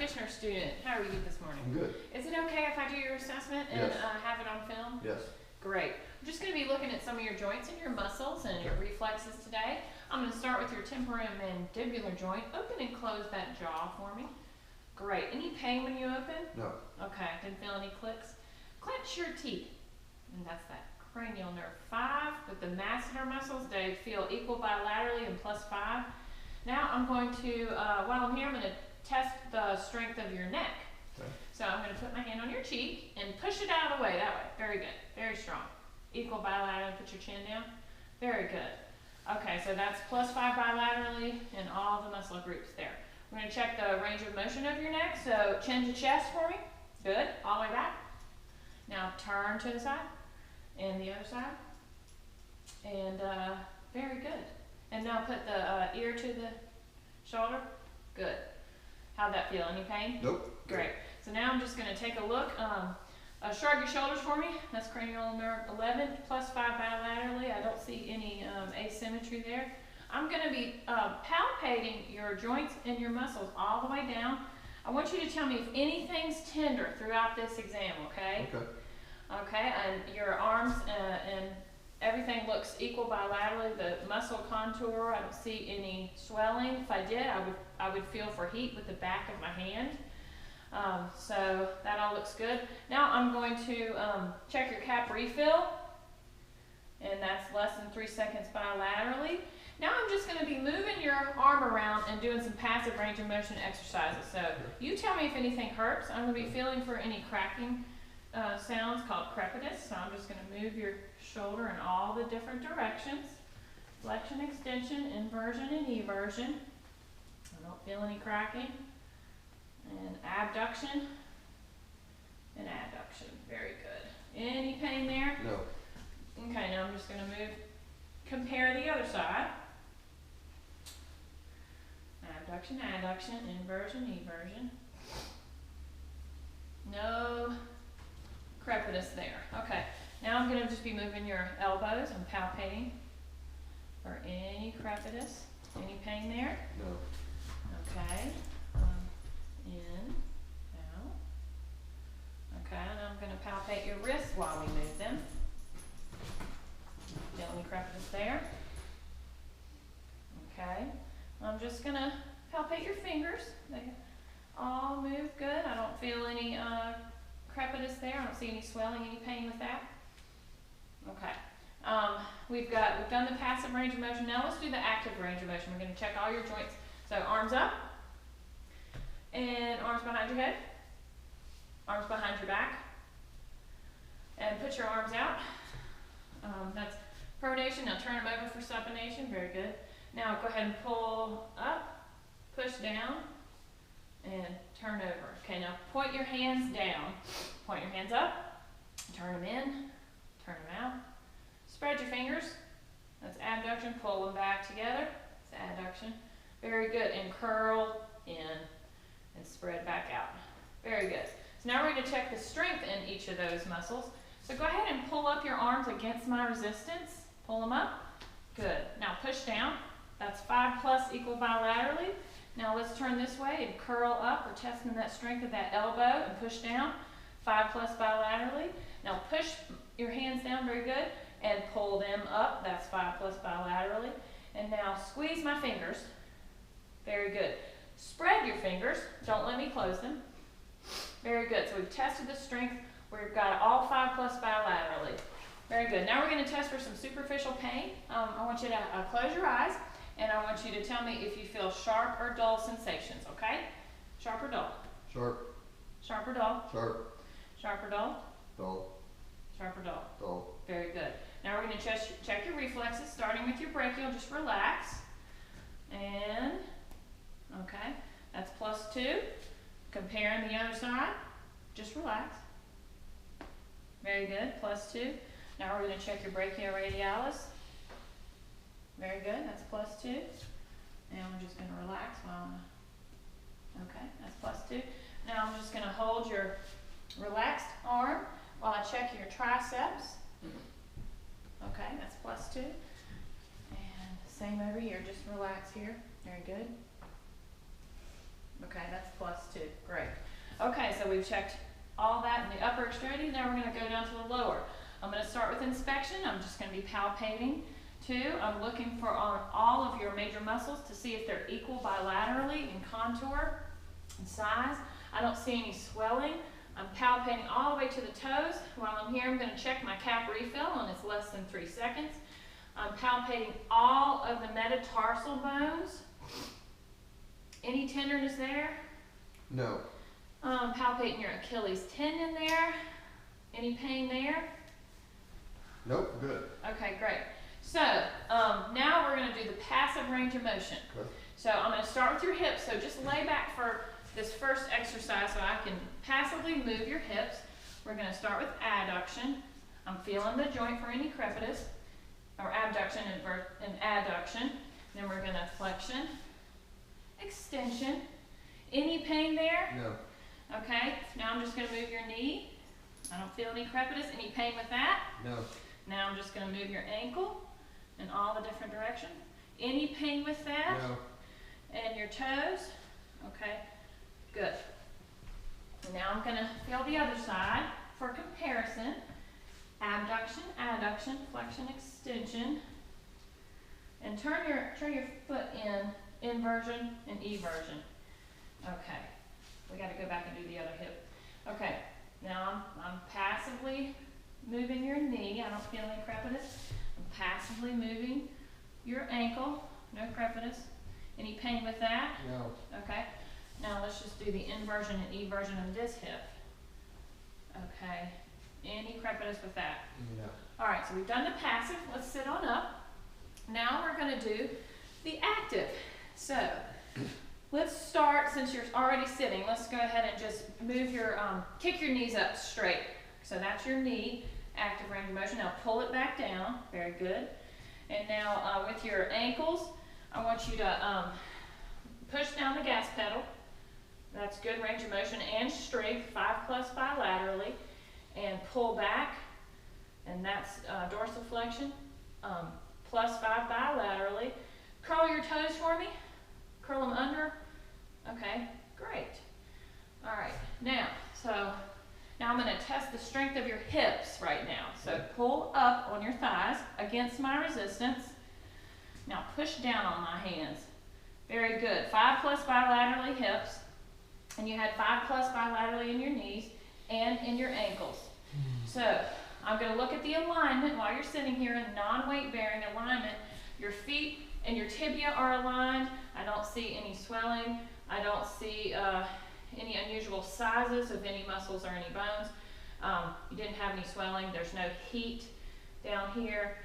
practitioner student. How are you this morning? I'm good. Is it okay if I do your assessment and Yes. have it on film? Yes. Great. I'm just going to be looking at some of your joints and your muscles and your reflexes today. I'm going to start with your temporomandibular joint. Open and close that jaw for me. Great. Any pain when you open? No. Okay. Didn't feel any clicks. Clench your teeth. And that's that cranial nerve 5 with the masseter muscles. They feel equal bilaterally and +5. Now I'm going to, while I'm here, I'm going to test the strength of your neck. Okay. So I'm going to put my hand on your cheek and push it out of the way, that way. Very good. Very strong. Equal bilaterally. Put your chin down. Very good. Okay, so that's +5 bilaterally in all the muscle groups there. We're going to check the range of motion of your neck. So chin to chest for me. Good. All the way back. Now turn to the side and the other side. And very good. And now put the ear to the shoulder. Good. How'd that feel? Any pain? Nope. Great. So now I'm just going to take a look. Shrug your shoulders for me. That's cranial nerve 11, +5 bilaterally. I don't see any asymmetry there. I'm going to be palpating your joints and your muscles all the way down. I want you to tell me if anything's tender throughout this exam, okay? Okay. Okay, and your arms and everything looks equal bilaterally. The muscle contour, I don't see any swelling. If I did, I would feel for heat with the back of my hand. So that all looks good. Now I'm going to check your cap refill, and that's less than 3 seconds bilaterally. Now I'm just going to be moving your arm around and doing some passive range of motion exercises. So you tell me if anything hurts. I'm going to be feeling for any cracking sounds called crepitus. So I'm just going to move your shoulder in all the different directions. Flexion, extension, inversion, and eversion. I don't feel any cracking. And abduction and adduction. Very good. Any pain there? No. Okay, now I'm just going to compare the other side. Abduction, adduction, inversion, eversion. No crepitus there. Okay, now I'm going to just be moving your elbows. I'm palpating for any crepitus. Any pain there? No. Okay. In, out. Okay, and I'm going to palpate your wrists while we move them. Feel any crepitus there? Okay. I'm just going to palpate your fingers. They all move good. I don't feel any crepitus there. I don't see any swelling, any pain with that. Okay. We've done the passive range of motion. Now let's do the active range of motion. We're going to check all your joints. So arms up. And arms behind your head, arms behind your back, and put your arms out. That's pronation. Now turn them over for supination. Very good. Now go ahead and pull up, push down, and turn over. Okay, now point your hands down. Point your hands up, turn them in, turn them out. Spread your fingers. That's abduction. Pull them back together. It's adduction. Very good. And curl in. And spread back out. Very good. So now we're going to check the strength in each of those muscles. So go ahead and pull up your arms against my resistance. Pull them up. Good. Now push down. That's 5+ equal bilaterally. Now let's turn this way and curl up. We're testing that strength of that elbow and push down. 5+ bilaterally. Now push your hands down. Very good. And pull them up. That's 5+ bilaterally. And now squeeze my fingers. Very good. Spread your fingers. Don't let me close them. Very good. So we've tested the strength. We've got all 5+ bilaterally. Very good. Now we're going to test for some superficial pain. I want you to close your eyes, and I want you to tell me if you feel sharp or dull sensations, okay? Sharp or dull? Sharp. Sharp or dull? Sharp. Sharp or dull? Dull. Sharp or dull? Dull. Very good. Now we're going to check your reflexes, starting with your brachial. Just relax. And... okay, that's +2. Comparing the other side, just relax. Very good, +2. Now we're going to check your brachioradialis. Very good, that's +2. And we're just going to relax while okay, that's +2. Now I'm just going to hold your relaxed arm while I check your triceps. Okay, that's +2. And same over here, just relax here. Very good. Okay, that's +2, great. Okay, so we've checked all that in the upper extremity. Now we're gonna go down to the lower. I'm gonna start with inspection. I'm just gonna be palpating. 2, I'm looking for on all of your major muscles to see if they're equal bilaterally in contour and size. I don't see any swelling. I'm palpating all the way to the toes. While I'm here, I'm gonna check my cap refill, and it's less than 3 seconds. I'm palpating all of the metatarsal bones. Any tenderness there? No. Palpating your Achilles tendon there. Any pain there? Nope, good. Okay, great. So now we're going to do the passive range of motion. Okay. So I'm going to start with your hips. So just lay back for this first exercise so I can passively move your hips. We're going to start with adduction. I'm feeling the joint for any crepitus, or abduction and adduction. Then we're going to flexion, extension. Any pain there? No. Okay, now I'm just going to move your knee. I don't feel any crepitus. Any pain with that? No. Now I'm just going to move your ankle in all the different directions. Any pain with that? No. And your toes? Okay, good. And now I'm going to feel the other side for comparison. Abduction, adduction, flexion, extension. And turn your foot in, inversion and eversion. Okay, we got to go back and do the other hip. Okay, now I'm passively moving your knee. I don't feel any crepitus. I'm passively moving your ankle. No crepitus. Any pain with that? No. Okay, now let's just do the inversion and eversion of this hip. Okay, any crepitus with that? No. All right, so we've done the passive. Let's sit on up. Now we're going to do the active. So let's start, since you're already sitting, let's go ahead and just move your, kick your knees up straight. So that's your knee, active range of motion. Now pull it back down, very good. And now with your ankles, I want you to push down the gas pedal. That's good range of motion and strength, 5+ bilaterally. And pull back, and that's dorsiflexion, +5 bilaterally. Curl your toes for me. Curl them under. Okay, great. All right, now I'm going to test the strength of your hips right now. So pull up on your thighs against my resistance. Now push down on my hands. Very good. 5+ bilaterally hips, and you had 5+ bilaterally in your knees and in your ankles. So I'm going to look at the alignment while you're sitting here in non-weight bearing alignment. Your feet and your tibia are aligned. I don't see any swelling. I don't see any unusual sizes of any muscles or any bones. You didn't have any swelling. There's no heat down here.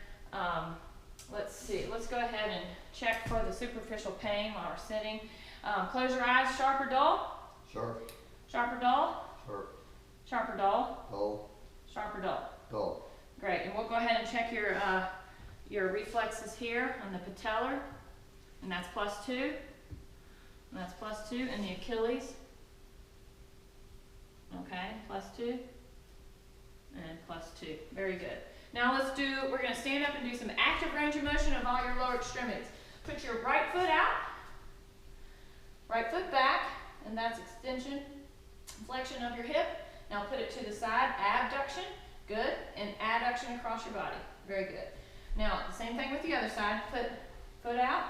Let's see. Let's go ahead and check for the superficial pain while we're sitting. Close your eyes. Sharp or dull? Sharp. Sharp or dull? Sharp. Sharp or dull? Dull. Sharp or dull? Dull. Great. And we'll go ahead and check your reflexes here on the patellar. And that's +2. And that's +2. And the Achilles. Okay, +2. And +2. Very good. Now we're going to stand up and do some active range of motion of all your lower extremities. Put your right foot out. Right foot back. And that's extension, flexion of your hip. Now put it to the side, abduction, good, and adduction across your body, very good. Now the same thing with the other side, put foot out,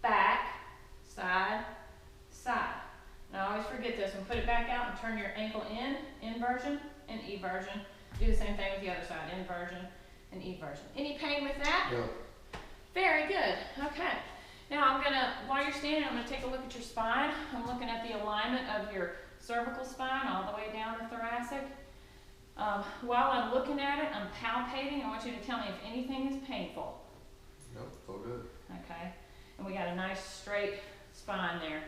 back, side, side. Now I always forget this one, put it back out and turn your ankle in, inversion and eversion. Do the same thing with the other side, inversion and eversion. Any pain with that? No. Very good, okay. Now while you're standing, I'm going to take a look at your spine. I'm looking at the alignment of your cervical spine all the way down the thoracic. While I'm looking at it, I'm palpating. I want you to tell me if anything is painful. Nope, all good. Okay, and we got a nice straight spine there.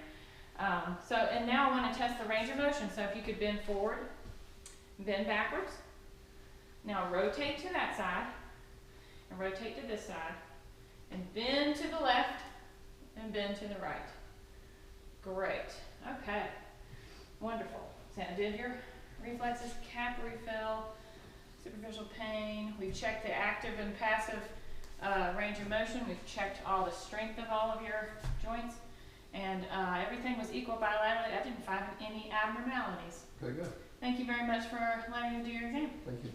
And now I want to test the range of motion. So if you could bend forward, bend backwards. Now rotate to that side, and rotate to this side, and bend to the left, and bend to the right. Great. Okay. Wonderful. So I did your reflexes, cap refill, superficial pain. We've checked the active and passive range of motion. We've checked all the strength of all of your joints, and everything was equal bilaterally. I didn't find any abnormalities. Okay, good. Thank you very much for letting me do your exam. Thank you.